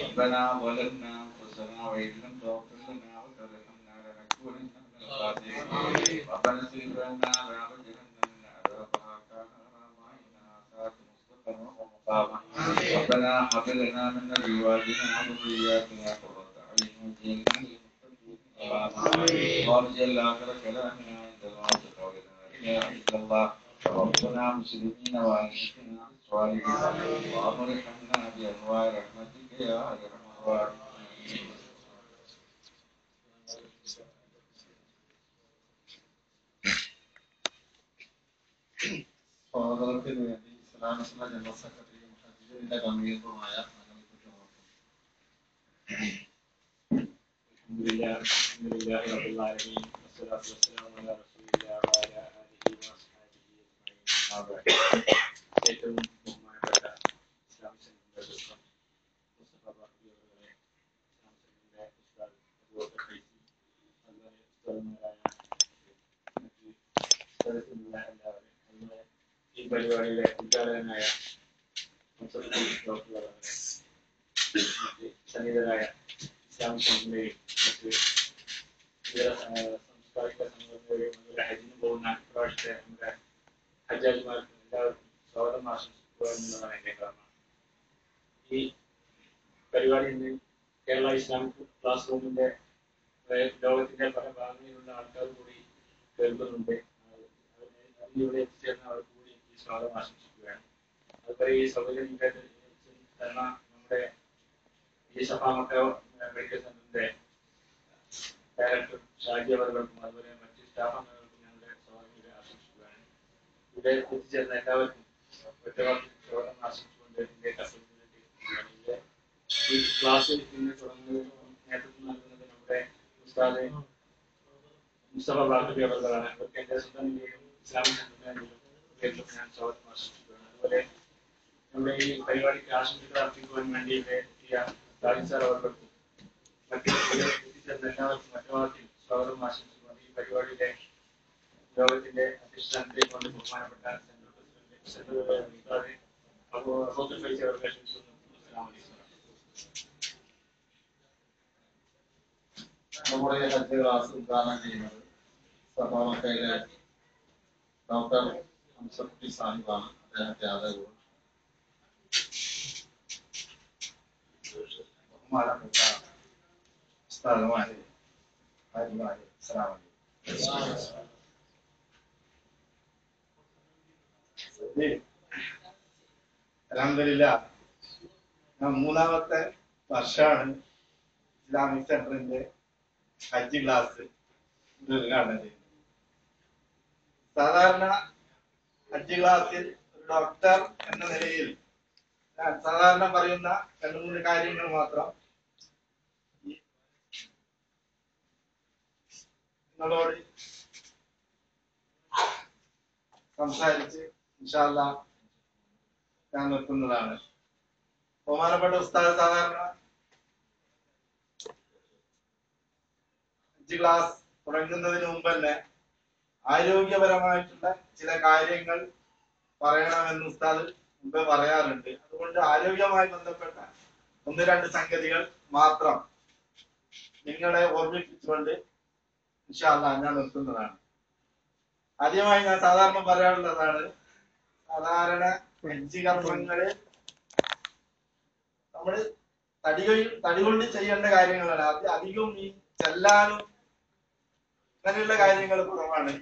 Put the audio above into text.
ربنا ظلمنا انفسنا وان لم تغفر لنا وترحمنا لنكونن من الخاسرين ربنا اصرف عنا عذاب جهنم ان عذابها كان غراما انها ساءت مستقرا ومقاما ربنا هب لنا من ازواجنا وذرياتنا قرة اعين واجعلنا للمتقين اماما اللهم اجعل اخر كلامنا عند الموت قولنا لا اله الا الله توفنا مسلمين وألحقنا بالصالحين اللهم ارحمنا بأنواع رحمتك يا أرحم الراحمين. സ്വാഗതത്തിന് വേണ്ടി ഇസ്ലാമിക general secretary മുഹദ്ദിസിന്റെ ഗംഭീരമായ ഏറ്റവും ബഹുമാനപ്പെട്ട ഇസ്ലാം സെന്ററിന്റെ ഈ പരിപാടിയിലെ ഉദ്ഘാടകനായ സന്നിധരായ ഇസ്ലാം സെന്ററിന്റെയും സാംസ്കാരിക സംഘടനയുടെയും അതുപോലെ ഹജ്ജിന് പോകുന്ന പ്രാവശ്യത്തെ നമ്മുടെ ഹജ്ജാജിമാർക്കും എല്ലാവർക്കും സ്വാഗതം ആശംസിക്കുക എന്നുള്ളതാണ് എന്റെ കാരണം. ഈ പരിപാടി ഇന്ന് കേരള ഇസ്ലാമിക് ക്ലാസ് റൂമിന്റെ ലോകത്തിന്റെ പല ഭാഗങ്ങളിലുള്ള ആൾക്കാർ കൂടി കേൾക്കുന്നുണ്ട്. അതിലൂടെ എത്തിച്ചേർന്ന അവർക്ക് കൂടി ഈ സ്വാഗതം ആശംസിക്കുകയാണ്. അതുപോലെ ഈ സൗകര്യം തന്ന നമ്മുടെ ഈ സഭാമക്ക മെഡിക്കൽ സെന്ററിന്റെ ഡയറക്ടർ ഷാജി അവർക്കും അതുപോലെ മറ്റ് സ്റ്റാഫ് അംഗങ്ങൾക്കും ഞങ്ങളുടെ സ്വാഗതം ആശംസിക്കുകയാണ്. ഇവിടെ എത്തിച്ചേർന്ന എല്ലാവർക്കും ഒറ്റവാക്കിൽ സ്വാഗതം ആശംസിച്ചുകൊണ്ട് ഇതിന്റെ കർത്തവ്യത്തിലേക്ക് ഈ ക്ലാസ്സിൽ ഇന്ന് തുടങ്ങുന്നത് നേതൃത്വം നൽകുന്നത് നമ്മുടെ ഉസ്താദ് മുസ്തഫ ബാഖവി അവർകളാണ്. അവർക്ക് എന്റെ സ്വന്തം നിലയിലും ഇസ്ലാമിക് സെന്ററിലും ഞാൻ സ്വാഗതം ആശംസിക്കുകയാണ്. അതുപോലെ നമ്മുടെ ഈ പരിപാടിക്ക് ആശംസകൾ അർപ്പിക്കുവാൻ വേണ്ടി ഇവിടെ എത്തിയ സാദിഖ് സാർ അവർക്കും മറ്റു എത്തിച്ചേർന്ന എല്ലാവർക്കും ഒറ്റവാക്കിൽ സ്വാഗതം ആശംസിച്ചുകൊണ്ട് ഈ പരിപാടിയുടെ ലോകത്തിന്റെ അധിഷ്ഠാനത്തെ കൊണ്ട് ബഹുമാനപ്പെട്ട സെൻട്രൽ പ്രസിഡന്റ് അബൂബക്കർ ഫൈസി അവർക്ക് ക്ഷണിക്കുന്നു. നമ്മുടെ ഹജ്ജ് ക്ലാസ് ഉദ്ഘാടനം ചെയ്യുന്നത് സഭാമക്കയിലെ ഡോക്ടർ ഹംസക്കുട്ടി സാഹിബാണ്. അദ്ദേഹത്തെ ആദരവ് ബഹുമാനപ്പെട്ട ഉസ്താദുമാരെ ഹാജിമാരെ അസ്സലാമു അലൈക്കും. അൽഹംദുലില്ലാഹ് ഞാൻ മൂന്നാമത്തെ വർഷമാണ് ഇസ്ലാമിക് സെന്ററിന്റെ ഹജ്ജ് ക്ലാസ് ഉദ്ഘാടനം ചെയ്യുന്നത്. സാധാരണ ഹജ്ജ് ക്ലാസ്സിൽ ഒരു ഡോക്ടർ എന്ന നിലയിൽ ഞാൻ സാധാരണ പറയുന്ന 2-3 കാര്യങ്ങൾ മാത്രം നിങ്ങളോട് സംസാരിച്ച് ഇൻഷാ അല്ലാഹ് ഞാൻ നിർത്തുന്നതാണ്. ബഹുമാനപ്പെട്ട ഉസ്താദ് സാധാരണ ഹജ്ജ് ക്ലാസ് തുടങ്ങുന്നതിന് മുമ്പ് തന്നെ ആരോഗ്യപരമായിട്ടുള്ള ചില കാര്യങ്ങൾ പറയണമെന്ന് ഉസ്താദ് മുമ്പേ പറയാറുണ്ട്. അതുകൊണ്ട് ആരോഗ്യവുമായി ബന്ധപ്പെട്ട 1-2 സംഗതികൾ മാത്രം നിങ്ങളെ ഓർമ്മിപ്പിച്ചുകൊണ്ട് ഇൻഷാ അല്ലാഹ് ഞാൻ നിർത്തുന്നതാണ്. ആദ്യമായി ഞാൻ സാധാരണ പറയാറുള്ളതാണ്, സാധാരണ ഹജ്ജ് കർമ്മങ്ങള് നമ്മള് തടി കൊണ്ട് ചെയ്യേണ്ട കാര്യങ്ങളാണ്. അത് അധികവും ഈ ചെല്ലാനും അങ്ങനെയുള്ള കാര്യങ്ങൾ കുറവാണ്.